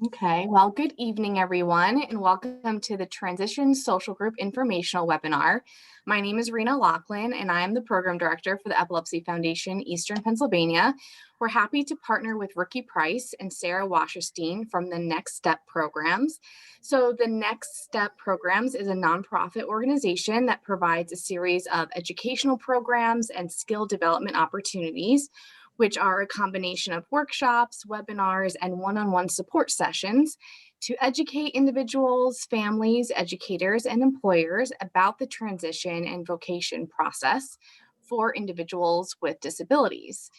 Okay, well, good evening, everyone, and welcome to the Transition Social Group Informational Webinar. My name is Rena Lachlan, and I am the Program Director for the Epilepsy Foundation, Eastern Pennsylvania. We're happy to partner with Ricky Price and Sarah Wasserstein from the Next Step Programs. So the Next Step Programs is a nonprofit organization that provides a series of educational programs and skill development opportunities, which are a combination of workshops, webinars, and one-on-one support sessions to educate individuals, families, educators, and employers about the transition and vocation process for individuals with disabilities.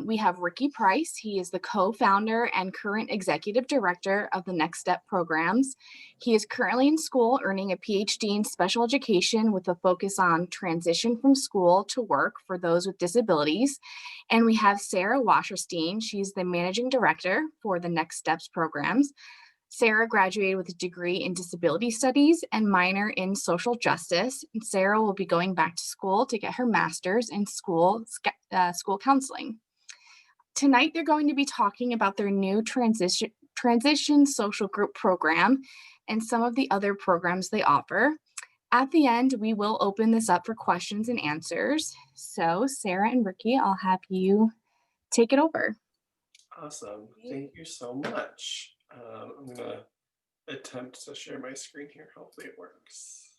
We have Ricky Price. He is the co-founder and current executive director of the Next Step programs. He is currently in school earning a PhD in special education with a focus on transition from school to work for those with disabilities. And we have Sarah Wasserstein. She's the managing director for the Next Steps programs. Sarah graduated with a degree in disability studies and minor in social justice. And Sarah will be going back to school to get her master's in school counseling. Tonight, they're going to be talking about their new transition social group program and some of the other programs they offer. At the end, we will open this up for questions and answers. So, Sarah and Ricky, I'll have you take it over. Awesome. Thank you so much. I'm going to attempt to share my screen here. Hopefully it works.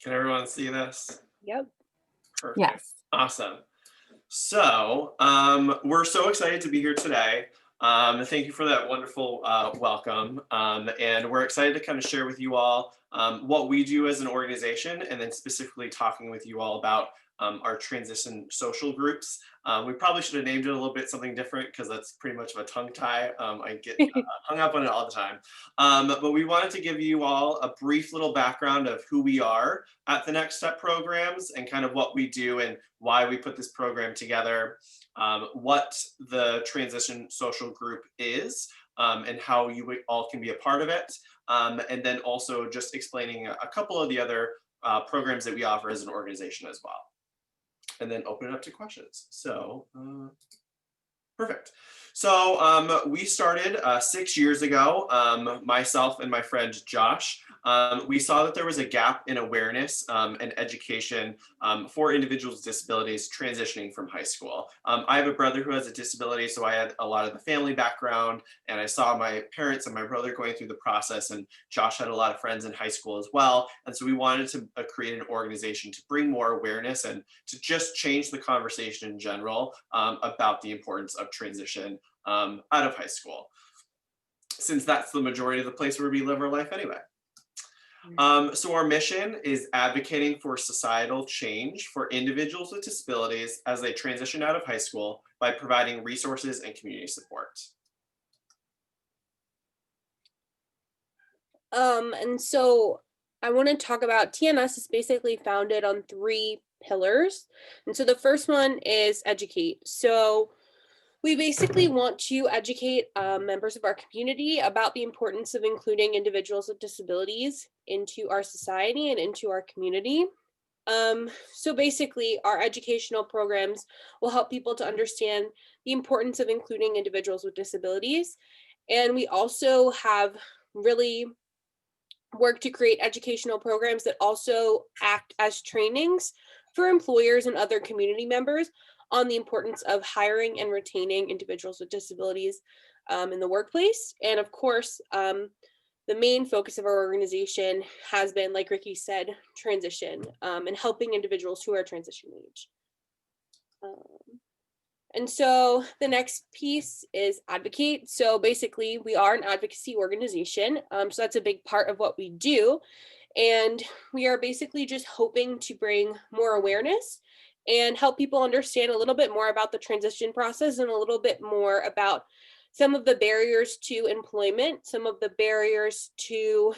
Can everyone see this? Yep. Perfect. Yes. Awesome. So we're so excited to be here today. Thank you for that wonderful welcome. And we're excited to kind of share with you all what we do as an organization, and then specifically talking with you all about our transition social groups. We probably should have named it a little bit something different because that's pretty much of a tongue tie. I get hung up on it all the time. But we wanted to give you all a brief little background of who we are at the Next Step programs and kind of what we do and why we put this program together, what the transition social group is, and how you all can be a part of it. And then also just explaining a couple of the other programs that we offer as an organization as well. And then open it up to questions. So, perfect. So we started 6 years ago, myself and my friend Josh. We saw that there was a gap in awareness and education for individuals with disabilities transitioning from high school. I have a brother who has a disability, so I had a lot of the family background, and I saw my parents and my brother going through the process, and Josh had a lot of friends in high school as well. And so we wanted to create an organization to bring more awareness and to just change the conversation in general about the importance of transition out of high school, since that's the majority of the place where we live our life anyway. So our mission is advocating for societal change for individuals with disabilities as they transition out of high school by providing resources and community support. And so I want to talk about TMS is basically founded on 3 pillars. And so the first one is educate. So we basically want to educate members of our community about the importance of including individuals with disabilities into our society and into our community. So basically, our educational programs will help people to understand the importance of including individuals with disabilities. And we also have really worked to create educational programs that also act as trainings for employers and other community members on the importance of hiring and retaining individuals with disabilities in the workplace. And of course, the main focus of our organization has been, like Ricky said, transition and helping individuals who are transition age. And so the next piece is advocate. So basically, we are an advocacy organization. So that's a big part of what we do. And we are basically just hoping to bring more awareness and help people understand a little bit more about the transition process and a little bit more about some of the barriers to employment, some of the barriers to,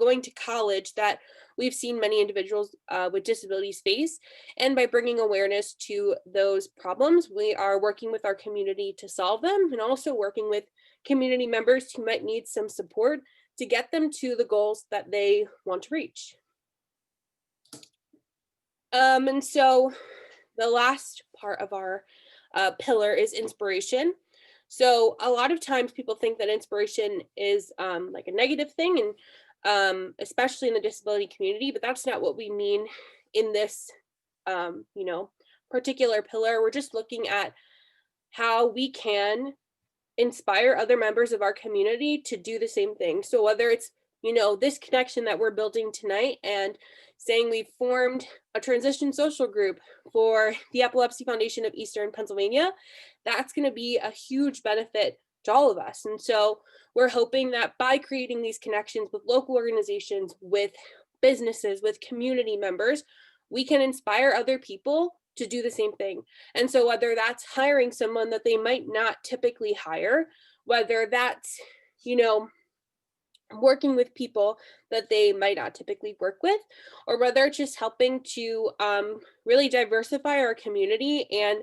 going to college that we've seen many individuals with disabilities face. And by bringing awareness to those problems, we are working with our community to solve them, and also working with community members who might need some support to get them to the goals that they want to reach. And so the last part of our pillar is inspiration. So a lot of times people think that inspiration is like a negative thing, and especially in the disability community, but that's not what we mean in this, you know, particular pillar. We're just looking at how we can inspire other members of our community to do the same thing. So whether it's, you know, this connection that we're building tonight and saying we've formed a transition social group for the Epilepsy Foundation of Eastern Pennsylvania, that's going to be a huge benefit to all of us. And so we're hoping that by creating these connections with local organizations, with businesses, with community members, we can inspire other people to do the same thing. And so whether that's hiring someone that they might not typically hire, whether that's, you know, working with people that they might not typically work with, or whether it's just helping to really diversify our community and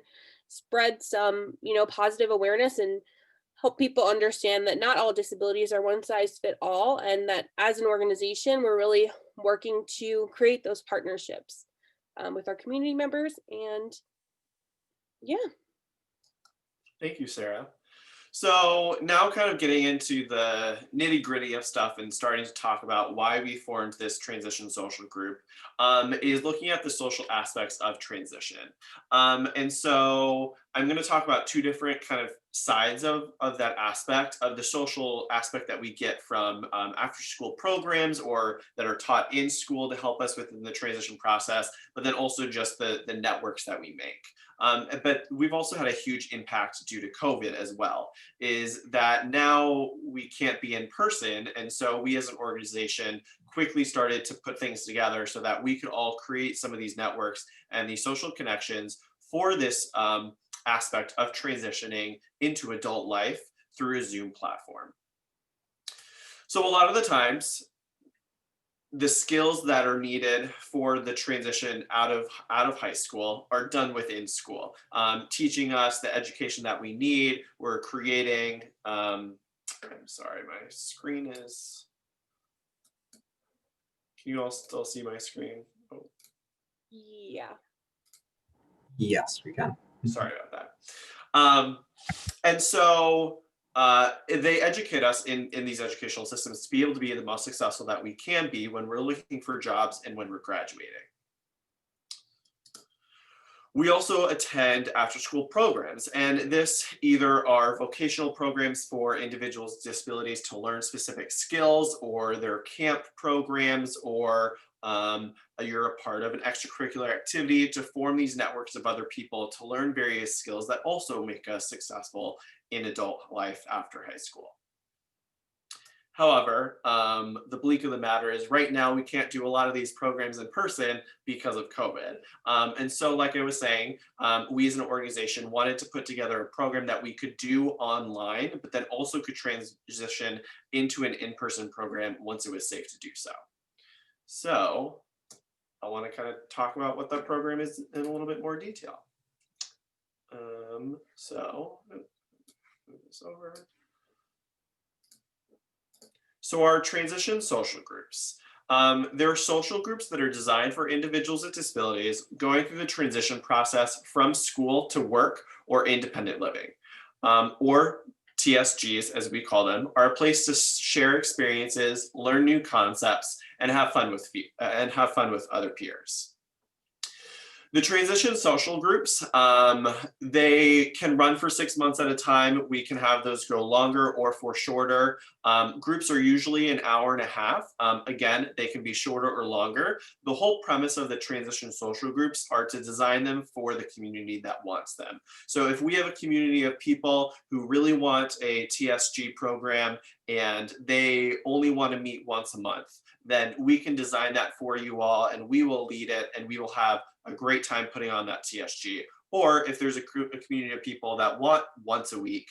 spread some, you know, positive awareness and help people understand that not all disabilities are one size fit all, and that as an organization, we're really working to create those partnerships with our community members. And yeah. Thank you, Sarah. So now kind of getting into the nitty gritty of stuff and starting to talk about why we formed this transition social group is looking at the social aspects of transition. And so I'm going to talk about two different kind of sides of that aspect, of the social aspect that we get from after school programs or that are taught in school to help us within the transition process, but then also just the networks that we make. But we've also had a huge impact due to COVID as well, is that now we can't be in person. And so we as an organization quickly started to put things together so that we could all create some of these networks and these social connections for this aspect of transitioning into adult life through a Zoom platform. So a lot of the times, the skills that are needed for the transition out of high school are done within school, teaching us the education that we need. We're creating, I'm sorry, my screen is, can you all still see my screen? Oh. Yeah. Yes, we can. Sorry about that. And so they educate us in these educational systems to be able to be the most successful that we can be when we're looking for jobs and when we're graduating. We also attend after school programs, and this either are vocational programs for individuals with disabilities to learn specific skills, or they're camp programs, or you're a part of an extracurricular activity to form these networks of other people to learn various skills that also make us successful in adult life after high school. However, the bleak of the matter is right now we can't do a lot of these programs in person because of COVID. And so like I was saying, we as an organization wanted to put together a program that we could do online, but then also could transition into an in-person program once it was safe to do so. So I want to kind of talk about what that program is in a little bit more detail. So move this over. So our transition social groups. There are social groups that are designed for individuals with disabilities going through the transition process from school to work or independent living, or TSGs, as we call them, are a place to share experiences, learn new concepts, and have fun with other peers. The transition social groups, they can run for 6 months at a time. We can have those go longer or for shorter. Groups are usually an hour and a half. Again, they can be shorter or longer. The whole premise of the transition social groups are to design them for the community that wants them. So if we have a community of people who really want a TSG program and they only want to meet once a month, then we can design that for you all and we will lead it and we will have a great time putting on that TSG. Or if there's a community of people that want once a week,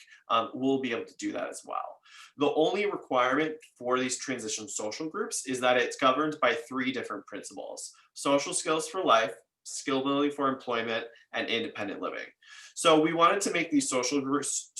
we'll be able to do that as well. The only requirement for these transition social groups is that it's governed by 3 different principles: social skills for life, skill building for employment, and independent living. So we wanted to make these social groups,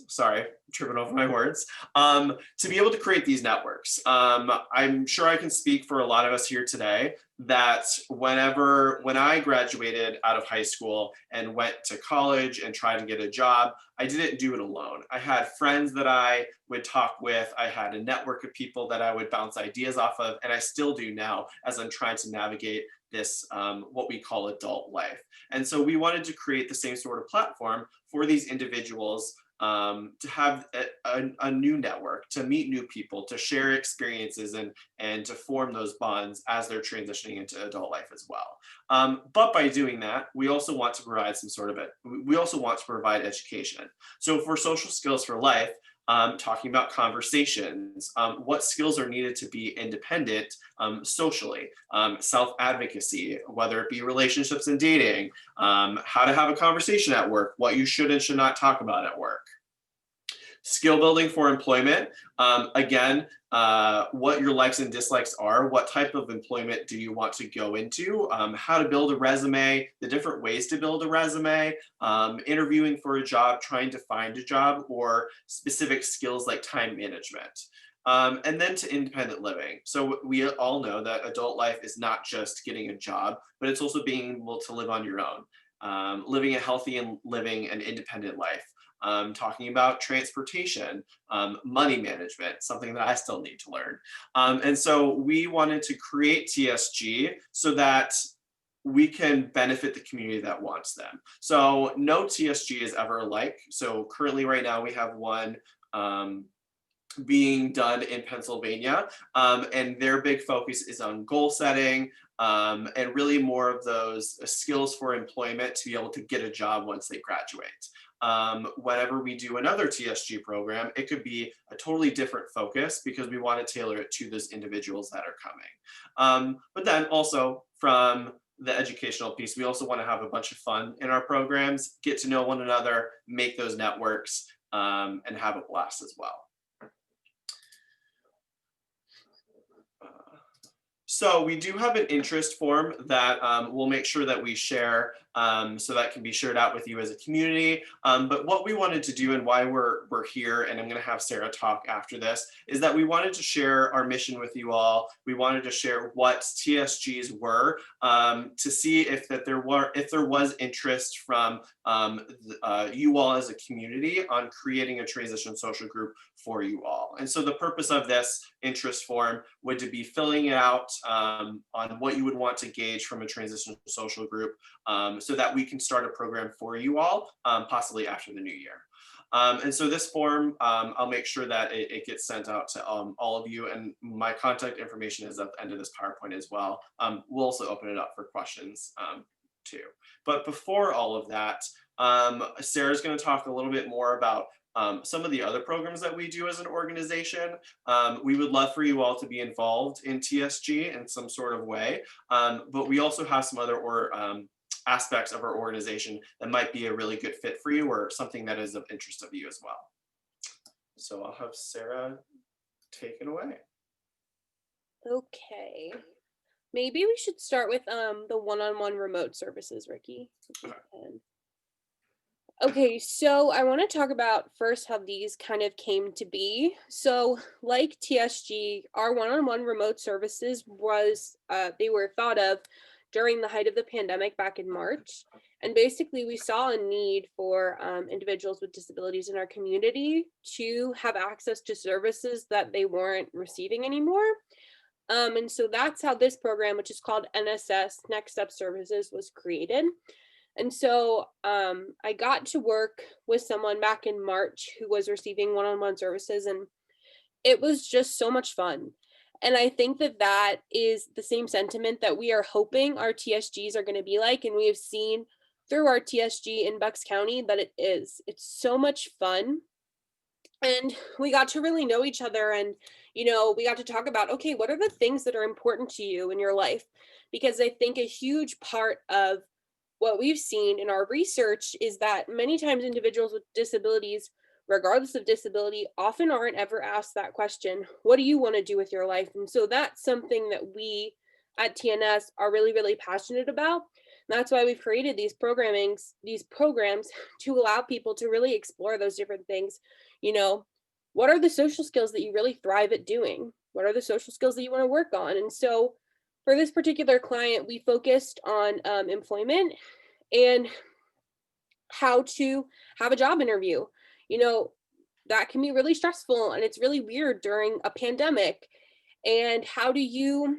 sorry, tripping over my words, to be able to create these networks. I'm sure I can speak for a lot of us here today that when I graduated out of high school and went to college and tried to get a job, I didn't do it alone. I had friends that I would talk with. I had a network of people that I would bounce ideas off of, and I still do now as I'm trying to navigate this, what we call adult life. And so we wanted to create the same sort of platform for these individuals to have a new network, to meet new people, to share experiences and to form those bonds as they're transitioning into adult life as well. But by doing that, we also want to provide we also want to provide education. So for social skills for life, talking about conversations, what skills are needed to be independent socially, self-advocacy, whether it be relationships and dating, how to have a conversation at work, what you should and should not talk about at work. Skill building for employment, again, what your likes and dislikes are, what type of employment do you want to go into, how to build a resume, the different ways to build a resume, interviewing for a job, trying to find a job, or specific skills like time management. And then to independent living. So we all know that adult life is not just getting a job, but it's also being able to live on your own, living a healthy and living an independent life. Talking about transportation, money management, something that I still need to learn. And so we wanted to create TSG so that we can benefit the community that wants them. So no TSG is ever alike. So currently right now we have one being done in Pennsylvania, and their big focus is on goal setting, and really more of those skills for employment to be able to get a job once they graduate. Whenever we do another TSG program, it could be a totally different focus because we want to tailor it to those individuals that are coming. But then also from the educational piece, we also want to have a bunch of fun in our programs, get to know one another, make those networks, and have a blast as well. So we do have an interest form that we'll make sure that we share, so that can be shared out with you as a community. But what we wanted to do and why we're here, and I'm going to have Sarah talk after this, is that we wanted to share our mission with you all. We wanted to share what TSGs were, to see if there was interest from you all as a community on creating a transition social group for you all. And so the purpose of this interest form would to be filling it out on what you would want to gauge from a transition social group, so that we can start a program for you all, possibly after the new year. And so this form, I'll make sure that it gets sent out to all of you, and my contact information is at the end of this PowerPoint as well. We'll also open it up for questions too. But before all of that, Sarah's going to talk a little bit more about some of the other programs that we do as an organization. We would love for you all to be involved in TSG in some sort of way, but we also have some other aspects of our organization that might be a really good fit for you or something that is of interest of you as well. So I'll have Sarah take it away. Okay. Maybe we should start with the one-on-one remote services, Ricky. Okay, so I want to talk about first how these kind of came to be. So like TSG, our one-on-one remote services they were thought of during the height of the pandemic back in March. And basically we saw a need for individuals with disabilities in our community to have access to services that they weren't receiving anymore. And so that's how this program, which is called NSS, Next Step Services, was created. And so I got to work with someone back in March who was receiving one-on-one services, and it was just so much fun. And I think that is the same sentiment that we are hoping our TSGs are going to be like, and we have seen through our TSG in Bucks County that it is. It's so much fun. And we got to really know each other, and we got to talk about, okay, what are the things that are important to you in your life? Because I think a huge part of what we've seen in our research is that many times individuals with disabilities, regardless of disability, often aren't ever asked that question, what do you want to do with your life? And so that's something that we at TNS are really, really passionate about. And that's why we've created these programs to allow people to really explore those different things. What are the social skills that you really thrive at doing? What are the social skills that you want to work on? And so for this particular client, we focused on employment and how to have a job interview. You know, that can be really stressful and it's really weird during a pandemic. And how do you,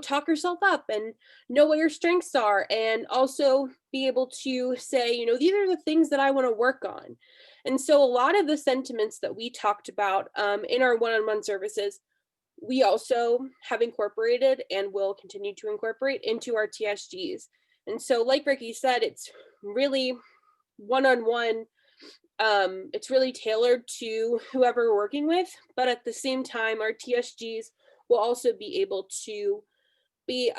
talk yourself up and know what your strengths are, and also be able to say, these are the things that I want to work on. And so a lot of the sentiments that we talked about in our one-on-one services, we also have incorporated and will continue to incorporate into our TSGs. And so, like Ricky said, it's really one-on-one. It's really tailored to whoever we're working with, but at the same time, our TSGs will also be able to be,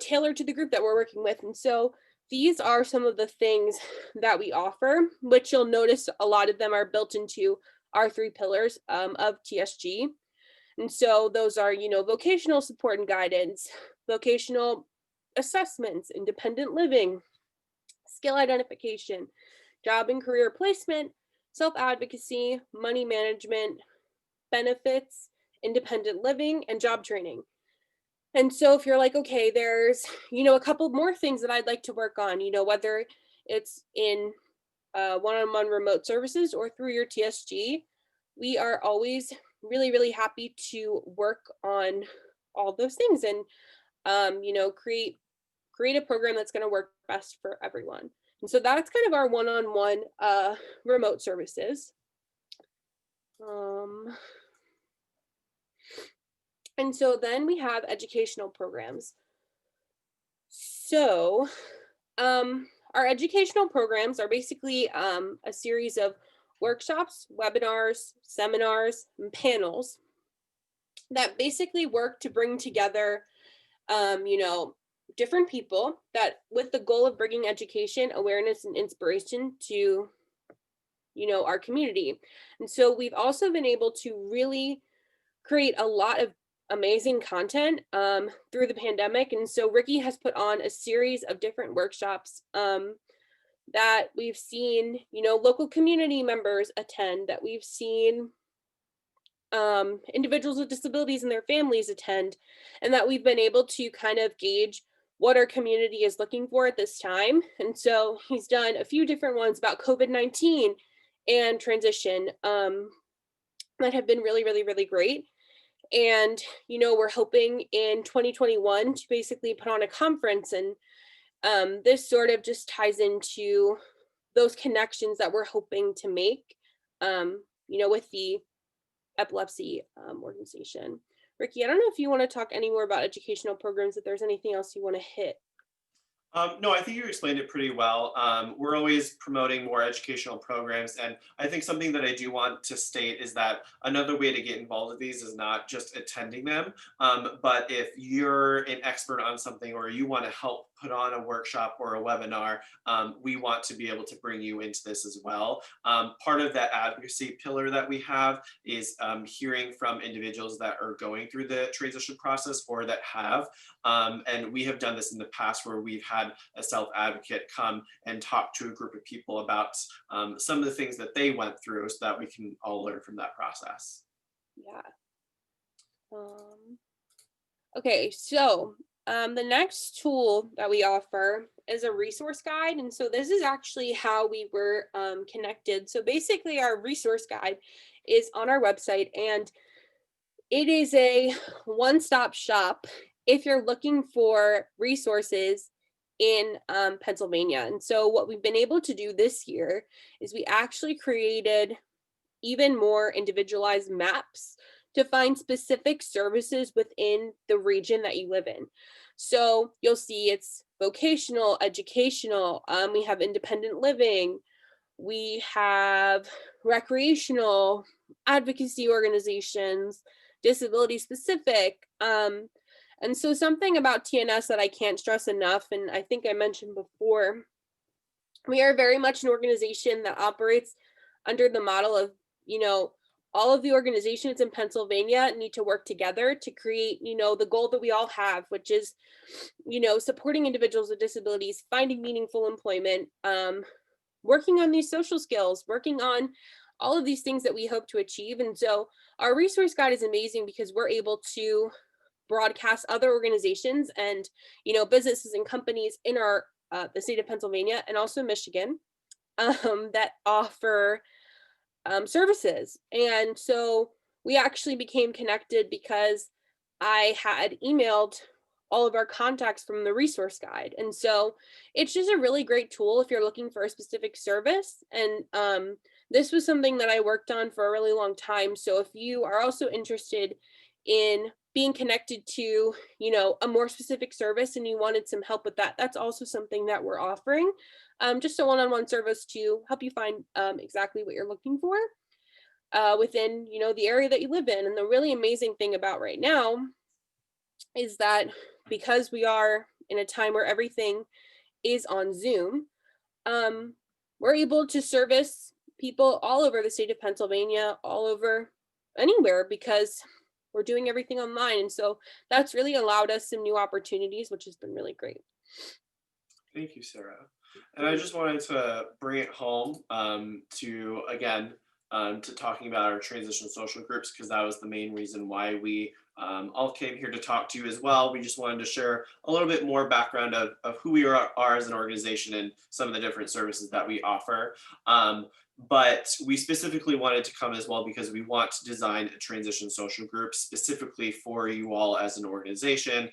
tailored to the group that we're working with. And so these are some of the things that we offer, which you'll notice a lot of them are built into our 3 pillars of TSG. And so those are, vocational support and guidance, vocational assessments, independent living, skill identification, job and career placement, self-advocacy, money management, benefits, independent living, and job training. And so if you're like, okay, there's, a couple more things that I'd like to work on, whether it's in one-on-one remote services or through your TSG, we are always really, really happy to work on all those things and, create a program that's going to work best for everyone. And so that's kind of our one-on-one remote services. And so then we have educational programs. So our educational programs are basically a series of workshops, webinars, seminars, and panels that basically work to bring together, different people that with the goal of bringing education, awareness, and inspiration to, our community. And so we've also been able to really create a lot of amazing content through the pandemic. And so Ricky has put on a series of different workshops that we've seen, local community members attend, that we've seen individuals with disabilities and their families attend, and that we've been able to kind of gauge what our community is looking for at this time. And so he's done a few different ones about COVID-19 and transition that have been really, really, really great. And, we're hoping in 2021 to basically put on a conference, and this sort of just ties into those connections that we're hoping to make, with the epilepsy organization. Ricky, I don't know if you want to talk any more about educational programs, if there's anything else you want to hit. No, I think you explained it pretty well. We're always promoting more educational programs. And I think something that I do want to state is that another way to get involved with these is not just attending them, but if you're an expert on something or you want to help put on a workshop or a webinar, we want to be able to bring you into this as well. Part of that advocacy pillar that we have is hearing from individuals that are going through the transition process or that have. And we have done this in the past where we've had a self-advocate come and talk to a group of people about some of the things that they went through so that we can all learn from that process. Yeah. Okay, so the next tool that we offer is a resource guide. And so this is actually how we were connected. So basically our resource guide is on our website, and it is a one-stop shop if you're looking for resources in Pennsylvania. And so what we've been able to do this year is we actually created even more individualized maps to find specific services within the region that you live in. So you'll see it's vocational, educational, we have independent living, we have recreational, advocacy organizations, disability specific. And so something about TNS that I can't stress enough, and I think I mentioned before, we are very much an organization that operates under the model of, all of the organizations in Pennsylvania need to work together to create, the goal that we all have, which is, supporting individuals with disabilities, finding meaningful employment, working on these social skills, working on all of these things that we hope to achieve. And so our resource guide is amazing because we're able to broadcast other organizations and, businesses and companies in our the state of Pennsylvania and also Michigan that offer services. And so we actually became connected because I had emailed all of our contacts from the resource guide. And so it's just a really great tool if you're looking for a specific service. And this was something that I worked on for a really long time. So if you are also interested in being connected to, a more specific service and you wanted some help with that, that's also something that we're offering. Just a one-on-one service to help you find exactly what you're looking for within, the area that you live in. And the really amazing thing about right now is that because we are in a time where everything is on Zoom, we're able to service people all over the state of Pennsylvania, all over anywhere, because we're doing everything online. And so that's really allowed us some new opportunities, which has been really great. Thank you, Sarah. And I just wanted to bring it home to talking about our transition social groups, because that was the main reason why we all came here to talk to you as well. We just wanted to share a little bit more background of who we are as an organization and some of the different services that we offer. But we specifically wanted to come as well because we want to design a transition social group specifically for you all as an organization,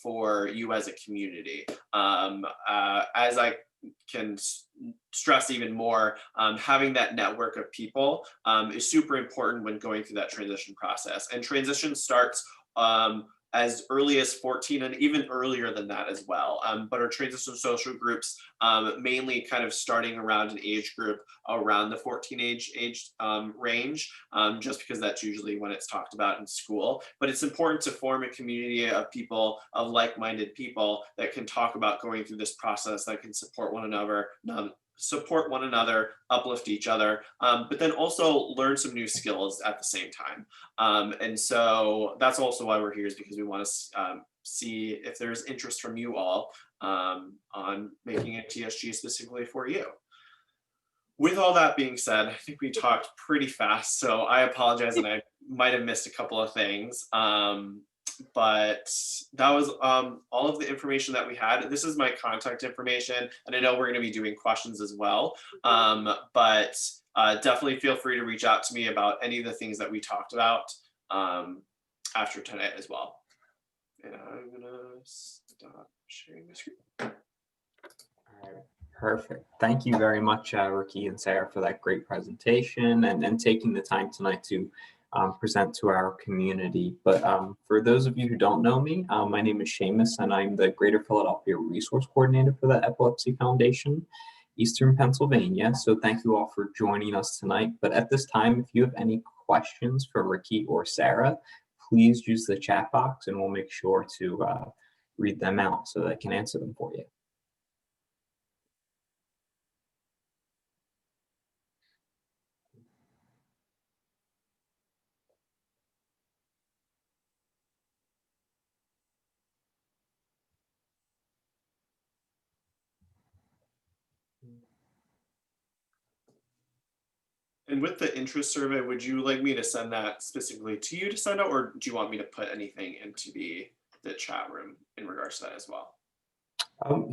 for you as a community. As I can stress even more, having that network of people is super important when going through that transition process. And transition starts as early as 14 and even earlier than that as well. But our transition social groups mainly kind of starting around an age group around the 14 age range, just because that's usually when it's talked about in school. But it's important to form a community of people, of like-minded people that can talk about going through this process, that can support one another, uplift each other, but then also learn some new skills at the same time. And so that's also why we're here, is because we want to see if there's interest from you all on making a TSG specifically for you. With all that being said, I think we talked pretty fast, so I apologize and I might have missed a couple of things. But that was all of the information that we had. This is my contact information, and I know we're going to be doing questions as well. But definitely feel free to reach out to me about any of the things that we talked about after tonight as well. And I'm going to stop sharing my screen. All right. Perfect. Thank you very much, Ricky and Sarah, for that great presentation and taking the time tonight to present to our community. But for those of you who don't know me, my name is Seamus, and I'm the Greater Philadelphia Resource Coordinator for the Epilepsy Foundation, Eastern Pennsylvania. So thank you all for joining us tonight. But at this time, if you have any questions for Ricky or Sarah, please use the chat box and we'll make sure to read them out so that I can answer them for you. And with the interest survey, would you like me to send that specifically to you to send out, or do you want me to put anything into the chat room in regards to that as well?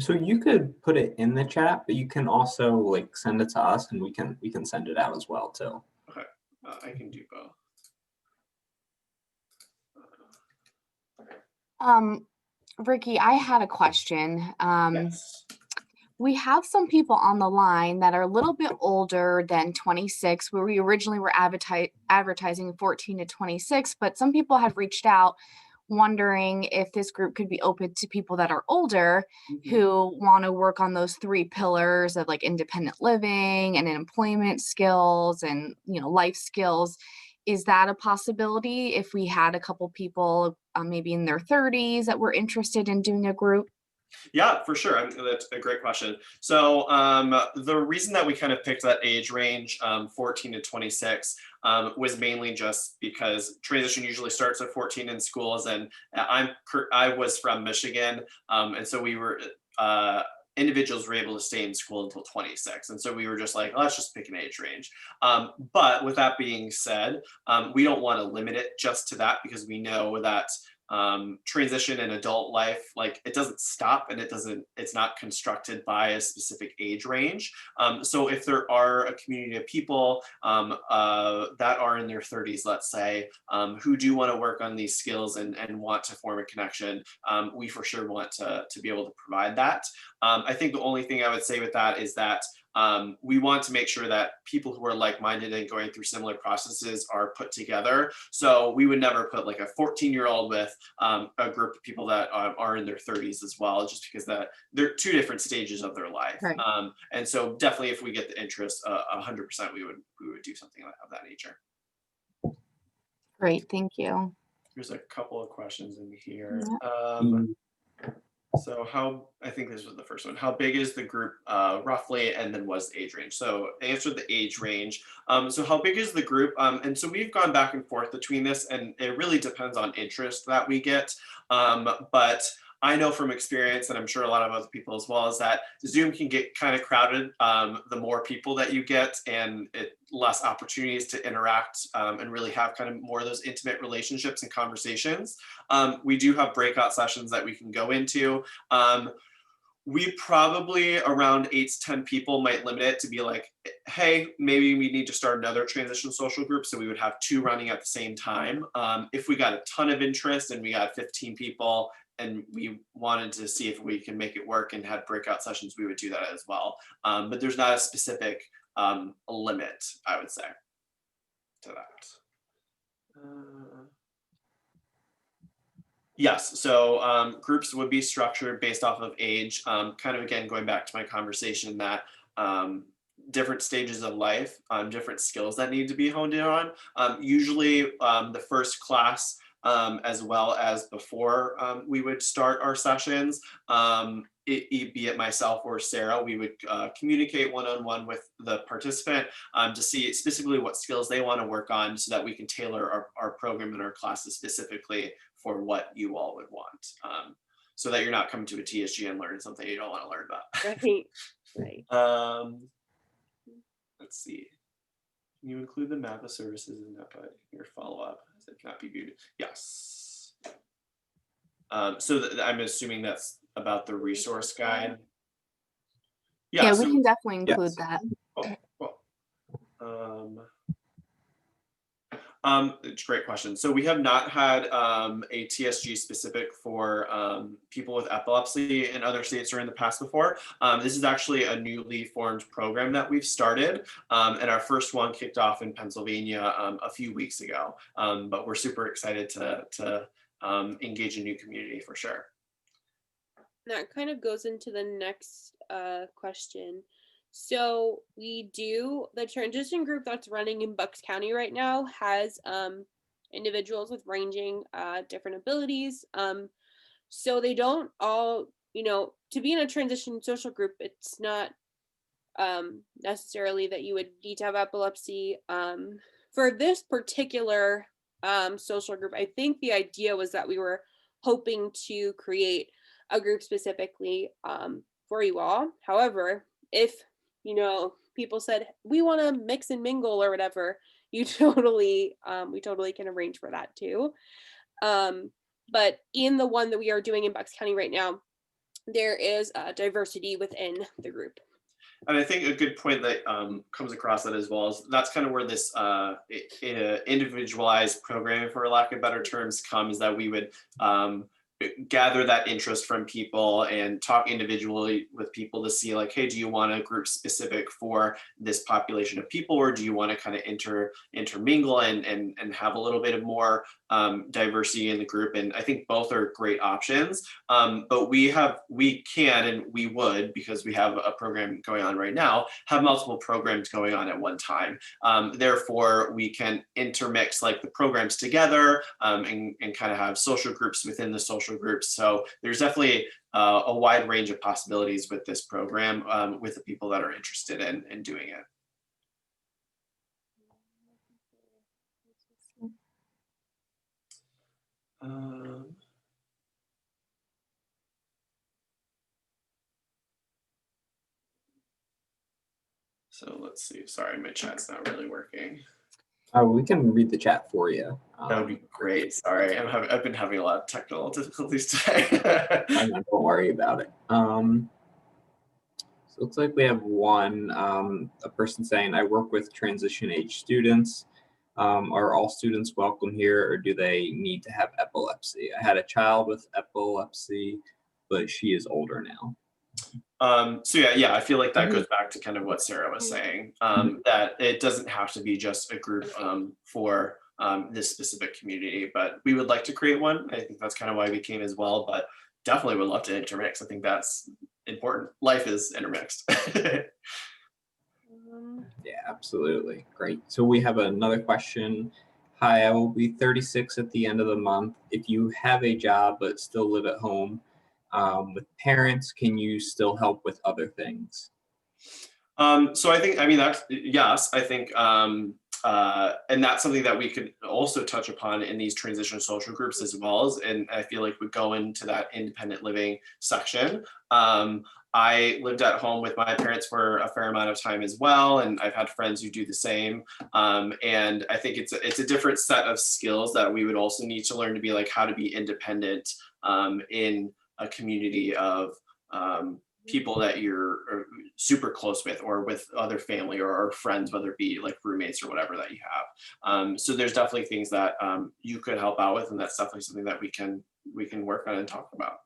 So you could put it in the chat, but you can also like send it to us, and we can send it out as well too. Okay, I can do both. Ricky, I had a question. Yes. We have some people on the line that are a little bit older than 26, where we originally were advertising 14 to 26, but some people have reached out wondering if this group could be open to people that are older who want to work on those 3 pillars of like independent living and employment skills and, life skills. Is that a possibility if we had a couple people maybe in their 30s that were interested in doing a group? Yeah, for sure. That's a great question. So the reason that we kind of picked that age range, 14 to 26, was mainly just because transition usually starts at 14 in schools, and I was from Michigan, and so we were individuals were able to stay in school until 26, and so we were just like, let's just pick an age range. But with that being said, we don't want to limit it just to that, because we know that transition in adult life, like it doesn't stop and it's not constructed by a specific age range. So if there are a community of people that are in their 30s, let's say, who do want to work on these skills and want to form a connection, we for sure want to be able to provide that. I think the only thing I would say with that is that we want to make sure that people who are like-minded and going through similar processes are put together. So we would never put like a 14-year-old with a group of people that are in their 30s as well, just because that they're two different stages of their life. Right. And so definitely if we get the interest, 100% we would do something of that nature. Great, thank you. There's a couple of questions in here. Yeah. So I think this was the first one. How big is the group roughly, and then what's the age range? So I answered the age range. So how big is the group? And so we've gone back and forth between this, and it really depends on interest that we get. But I know from experience, and I'm sure a lot of other people as well, is that Zoom can get kind of crowded the more people that you get, and less opportunities to interact and really have kind of more of those intimate relationships and conversations. We do have breakout sessions that we can go into. We probably around 8 to 10 people might limit it to be like, hey, maybe we need to start another transition social group. So we would have 2 running at the same time. If we got a ton of interest and we got 15 people and we wanted to see if we can make it work and had breakout sessions, we would do that as well. But there's not a specific limit, I would say, to that. Yes, so groups would be structured based off of age, kind of again, going back to my conversation that different stages of life, different skills that need to be honed in on. Usually the first class, as well as before we would start our sessions, be it myself or Sarah, we would communicate one-on-one with the participant to see specifically what skills they want to work on so that we can tailor our program and our classes specifically for what you all would want. So that you're not coming to a TSG and learning something you don't want to learn about. Right. Let's see. Can you include the map of services in your follow-up? It cannot be viewed. Yes. So I'm assuming that's about the resource guide. Yeah, we can definitely include that. It's a great question. So we have not had a TSG specific for people with epilepsy in other states or in the past before. This is actually a newly formed program that we've started, and our first one kicked off in Pennsylvania a few weeks ago. But we're super excited to engage a new community for sure. That kind of goes into the next question. So the transition group that's running in Bucks County right now has individuals with ranging different abilities. So they don't all, to be in a transition social group, it's not necessarily that you would need to have epilepsy. For this particular social group, I think the idea was that we were hoping to create a group specifically for you all. However, if people said we want to mix and mingle or whatever, we totally can arrange for that too. But in the one that we are doing in Bucks County right now, there is diversity within the group. And I think a good point that comes across that as well is that's kind of where this individualized programming, for lack of better terms, comes, that we would gather that interest from people and talk individually with people to see like, hey, do you want a group specific for this population of people, or do you want to kind of intermingle and have a little bit of more diversity in the group? And I think both are great options. But we can and we would, because we have a program going on right now, have multiple programs going on at one time. Therefore, we can intermix like the programs together and kind of have social groups within the social groups. So there's definitely a wide range of possibilities with this program with the people that are interested in doing it. So let's see. Sorry, my chat's not really working. We can read the chat for you. That would be great. Sorry, I've been having a lot of technical difficulties today. Don't worry about it. So it looks like we have one, a person saying, I work with transition age students. Are all students welcome here, or do they need to have epilepsy? I had a child with epilepsy, but she is older now. So yeah, I feel like that goes back to kind of what Sarah was saying, that it doesn't have to be just a group for this specific community, but we would like to create one. I think that's kind of why we came as well, but definitely would love to intermix. I think that's important. Life is intermixed. Yeah, absolutely. Great. So we have another question. Hi, I will be 36 at the end of the month. If you have a job but still live at home with parents, can you still help with other things? So I think, I mean, that's, yes, I think, and that's something that we could also touch upon in these transition social groups as well, and I feel like we go into that independent living section. I lived at home with my parents for a fair amount of time as well, and I've had friends who do the same. And I think it's a different set of skills that we would also need to learn to be like how to be independent in a community of people that you're super close with, or with other family or friends, whether it be like roommates or whatever that you have. So there's definitely things that you could help out with, and that's definitely something that we can work on and talk about.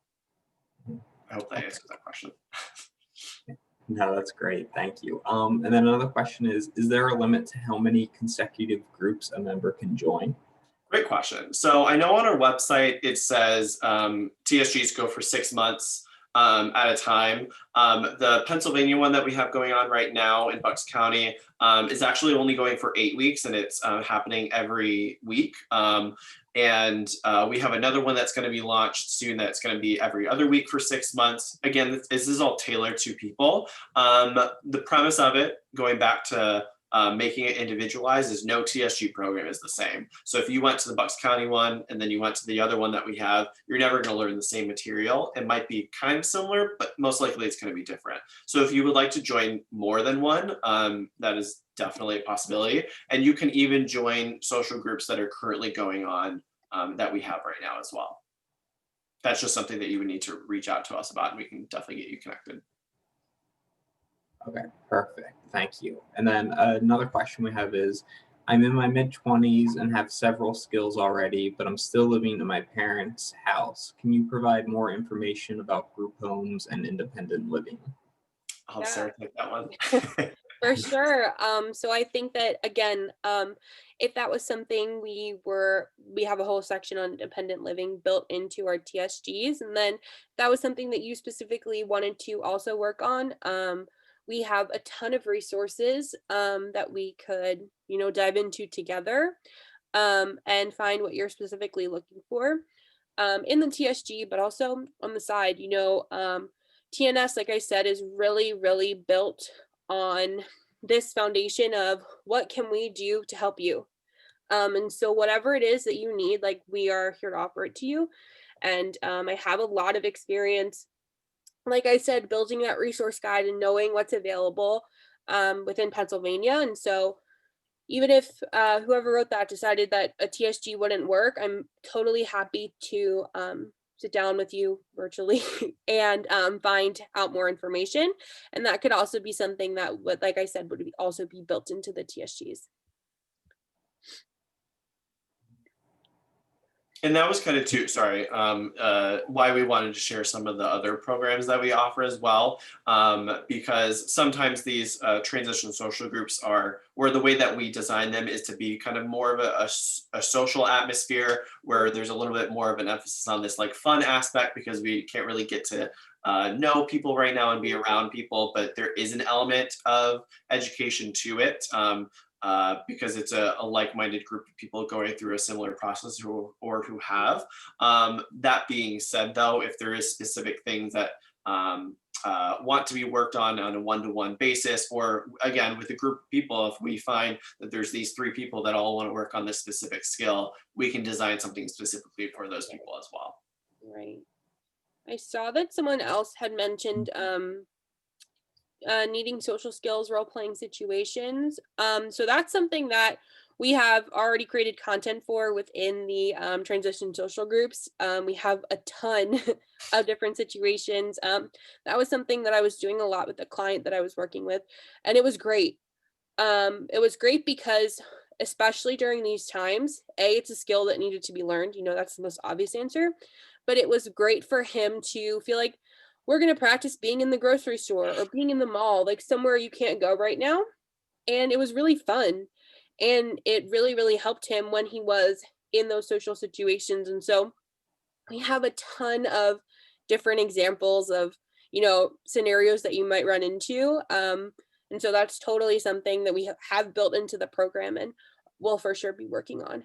I hope that answers that question. No, that's great. Thank you. And then another question is there a limit to how many consecutive groups a member can join? Great question. So I know on our website, it says TSGs go for 6 months at a time. The Pennsylvania one that we have going on right now in Bucks County is actually only going for 8 weeks, and it's happening every week. And we have another one that's going to be launched soon that's going to be every other week for 6 months. Again, this is all tailored to people. The premise of it, going back to making it individualized, is no TSG program is the same. So if you went to the Bucks County one and then you went to the other one that we have, you're never going to learn the same material. It might be kind of similar, but most likely it's going to be different. So if you would like to join more than one, that is definitely a possibility. And you can even join social groups that are currently going on that we have right now as well. That's just something that you would need to reach out to us about, and we can definitely get you connected. Okay, perfect. Thank you. And then another question we have is, I'm in my mid-20s and have several skills already, but I'm still living in my parents' house. Can you provide more information about group homes and independent living? I'll have Sarah take that one. For sure. So I think that, again, if that was something we have a whole section on independent living built into our TSGs, and then that was something that you specifically wanted to also work on, we have a ton of resources that we could, dive into together and find what you're specifically looking for in the TSG, but also on the side. TNS, like I said, is really, really built on this foundation of what can we do to help you. And so whatever it is that you need, like, we are here to offer it to you. And I have a lot of experience, like I said, building that resource guide and knowing what's available within Pennsylvania. And so even if whoever wrote that decided that a TSG wouldn't work, I'm totally happy to sit down with you virtually and find out more information. And that could also be something that would, like I said, would also be built into the TSGs. And that was kind of too, sorry, why we wanted to share some of the other programs that we offer as well, because sometimes these transition social groups or the way that we design them is to be kind of more of a social atmosphere, where there's a little bit more of an emphasis on this like fun aspect, because we can't really get to know people right now and be around people, but there is an element of education to it. Because it's a like-minded group of people going through a similar process or who have. That being said, though, if there is specific things that want to be worked on a one-to-one basis, or again, with a group of people, if we find that there's these 3 people that all want to work on this specific skill, we can design something specifically for those people as well. Right. I saw that someone else had mentioned needing social skills, role-playing situations. So that's something that we have already created content for within the transition social groups. We have a ton of different situations. That was something that I was doing a lot with the client that I was working with, and it was great. It was great because, especially during these times, it's a skill that needed to be learned. That's the most obvious answer, but it was great for him to feel like we're going to practice being in the grocery store or being in the mall, like somewhere you can't go right now. And it was really fun. And it really, really helped him when he was in those social situations. And so we have a ton of different examples of, scenarios that you might run into. And so that's totally something that we have built into the program and will for sure be working on.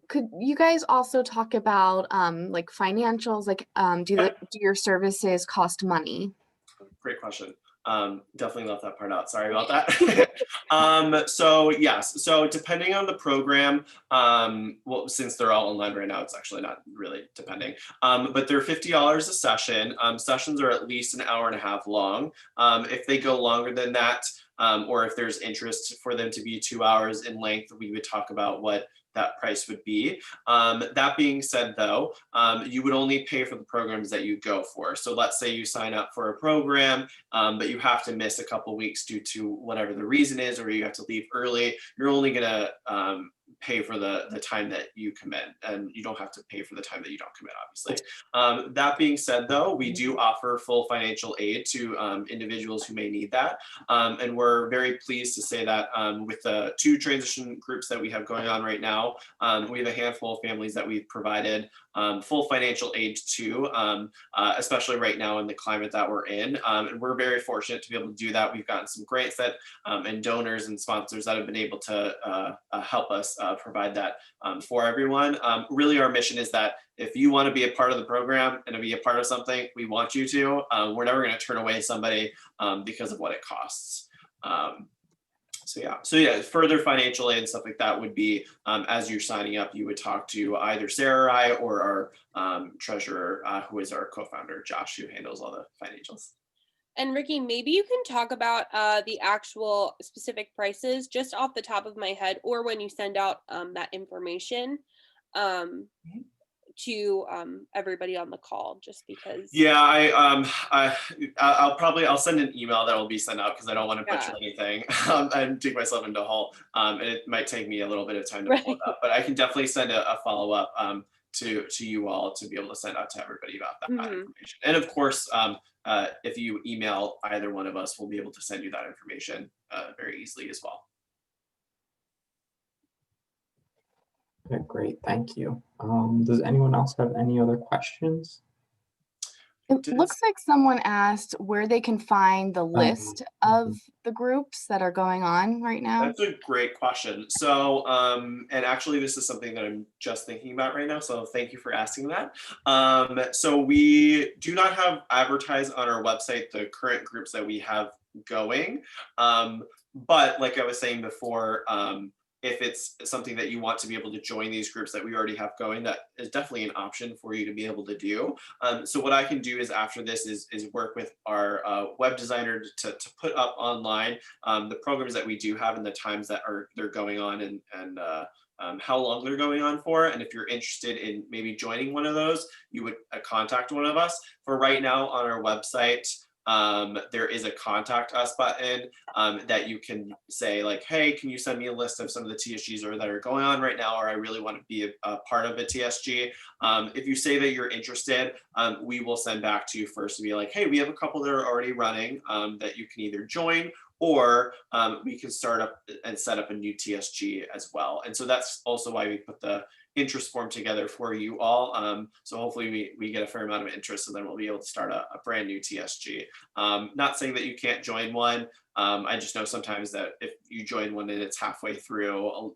Could you guys also talk about like financials? Like, do your services cost money? Great question. Definitely left that part out. Sorry about that. So yes, so depending on the program, well, since they're all online right now, it's actually not really depending, but they're $50 a session. Sessions are at least an hour and a half long. If they go longer than that, or if there's interest for them to be 2 hours in length, we would talk about what that price would be. That being said, though, you would only pay for the programs that you go for. So let's say you sign up for a program, but you have to miss a couple weeks due to whatever the reason is, or you have to leave early. You're only gonna pay for the time that you commit, and you don't have to pay for the time that you don't commit, obviously. That being said, though, we do offer full financial aid to individuals who may need that. And we're very pleased to say that with the 2 transition groups that we have going on right now, we have a handful of families that we've provided full financial aid to, especially right now in the climate that we're in. And we're very fortunate to be able to do that. We've gotten some grants that and donors and sponsors that have been able to help us provide that for everyone. Really, our mission is that if you want to be a part of the program and to be a part of something, we want you to. We're never going to turn away somebody because of what it costs. So yeah, further financial aid and stuff like that would be, as you're signing up, you would talk to either Sarah or I or our treasurer, who is our co-founder, Josh, who handles all the financials. And Ricky, maybe you can talk about the actual specific prices just off the top of my head, or when you send out that information to everybody on the call, just because. Yeah, I'll send an email that will be sent out because I don't want to butcher anything and dig myself into a hole. And it might take me a little bit of time to pull it up, but I can definitely send a follow up to you all to be able to send out to everybody about that information. And of course, if you email either one of us, we'll be able to send you that information very easily as well. Okay, great, thank you. Does anyone else have any other questions? It looks like someone asked where they can find the list of the groups that are going on right now. That's a great question. So, and actually this is something that I'm just thinking about right now. So thank you for asking that. So we do not have advertised on our website the current groups that we have going. But like I was saying before, if it's something that you want to be able to join these groups that we already have going, that is definitely an option for you to be able to do. So what I can do is after this is work with our web designer to put up online the programs that we do have and the times that they're going on and how long they're going on for. And if you're interested in maybe joining one of those, you would contact one of us. For right now on our website, there is a contact us button that you can say like, hey, can you send me a list of some of the TSGs that are going on right now, or I really want to be a part of a TSG. If you say that you're interested, we will send back to you first to be like, hey, we have a couple that are already running that you can either join, or we can start up and set up a new TSG as well. And so that's also why we put the interest form together for you all. So hopefully we get a fair amount of interest, and then we'll be able to start a brand new TSG. Not saying that you can't join one. I just know sometimes that if you join one and it's halfway through,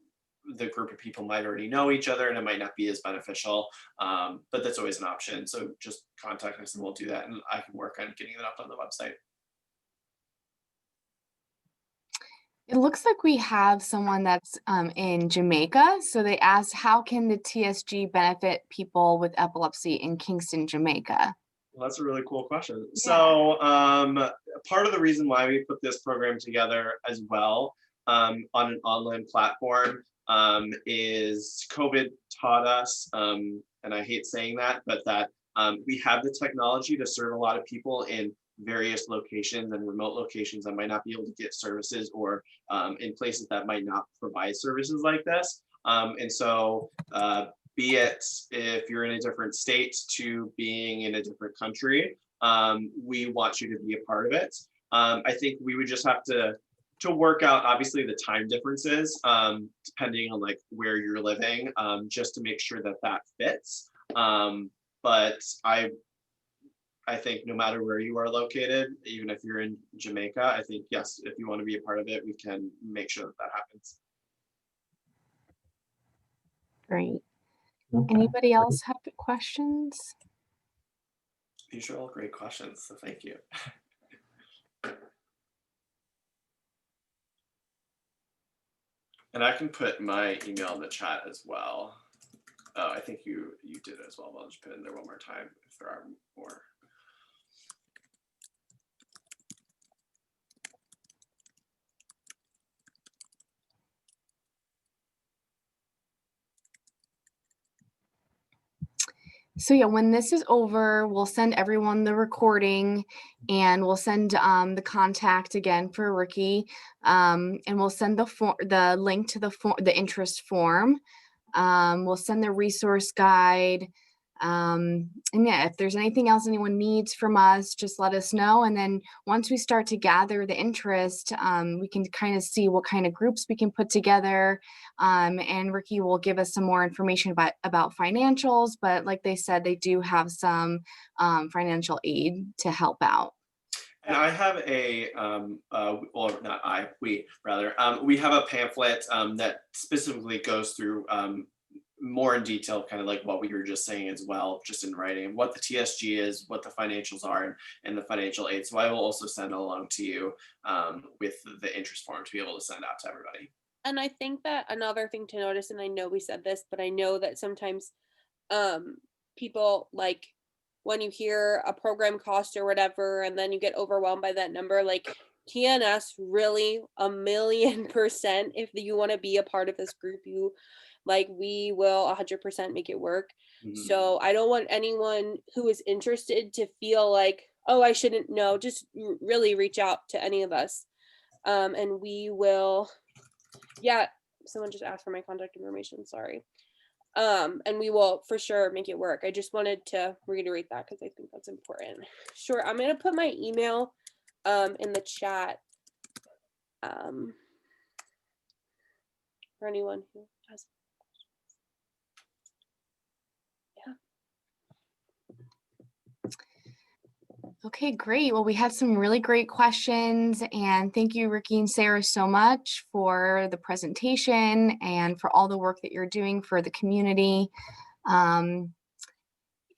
the group of people might already know each other and it might not be as beneficial, but that's always an option. So just contact us and we'll do that, and I can work on getting it up on the website. It looks like we have someone that's in Jamaica. So they asked, how can the TSG benefit people with epilepsy in Kingston, Jamaica? Well, that's a really cool question. Yeah. So part of the reason why we put this program together as well on an online platform is COVID taught us, and I hate saying that, but that we have the technology to serve a lot of people in various locations and remote locations that might not be able to get services, or in places that might not provide services like this. And so be it if you're in a different state to being in a different country, we want you to be a part of it. I think we would just have to work out obviously the time differences depending on like where you're living, just to make sure that that fits. But I think no matter where you are located, even if you're in Jamaica, I think yes, if you want to be a part of it, we can make sure that that happens. Great. Okay. Anybody else have questions? These are all great questions, so thank you. And I can put my email in the chat as well. Oh, I think you did it as well. I'll just put it in there one more time if there are more. So yeah, when this is over, we'll send everyone the recording, and we'll send the contact again for Ricky, and we'll send the link to the interest form. We'll send the resource guide. And yeah, if there's anything else anyone needs from us, just let us know. And then once we start to gather the interest, we can kind of see what kind of groups we can put together. And Ricky will give us some more information about financials, but like they said, they do have some financial aid to help out. And I have or not I, we rather, we have a pamphlet that specifically goes through more in detail, kind of like what we were just saying as well, just in writing, what the TSG is, what the financials are, and the financial aid. So I will also send along to you with the interest form to be able to send out to everybody. And I think that another thing to notice, and I know we said this, but I know that sometimes people, like when you hear a program cost or whatever, and then you get overwhelmed by that number, like TNS really 1,000,000%, if you want to be a part of this group, we will 100% make it work. Mm-hmm. So I don't want anyone who is interested to feel like, oh, I shouldn't know. Just really reach out to any of us. And we will, yeah, someone just asked for my contact information, sorry. And we will for sure make it work. I just wanted to reiterate that because I think that's important. Sure, I'm gonna put my email in the chat for anyone who has. Okay, great. Well, we had some really great questions, and thank you, Ricky and Sarah, so much for the presentation and for all the work that you're doing for the community. And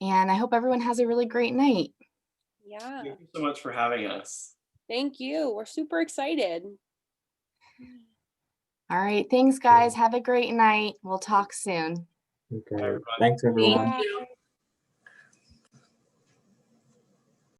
I hope everyone has a really great night. Yeah. Thank you so much for having us. Thank you. We're super excited. All right. Thanks, guys. Have a great night. We'll talk soon. Okay. Bye, everybody. Thanks, everyone. Bye.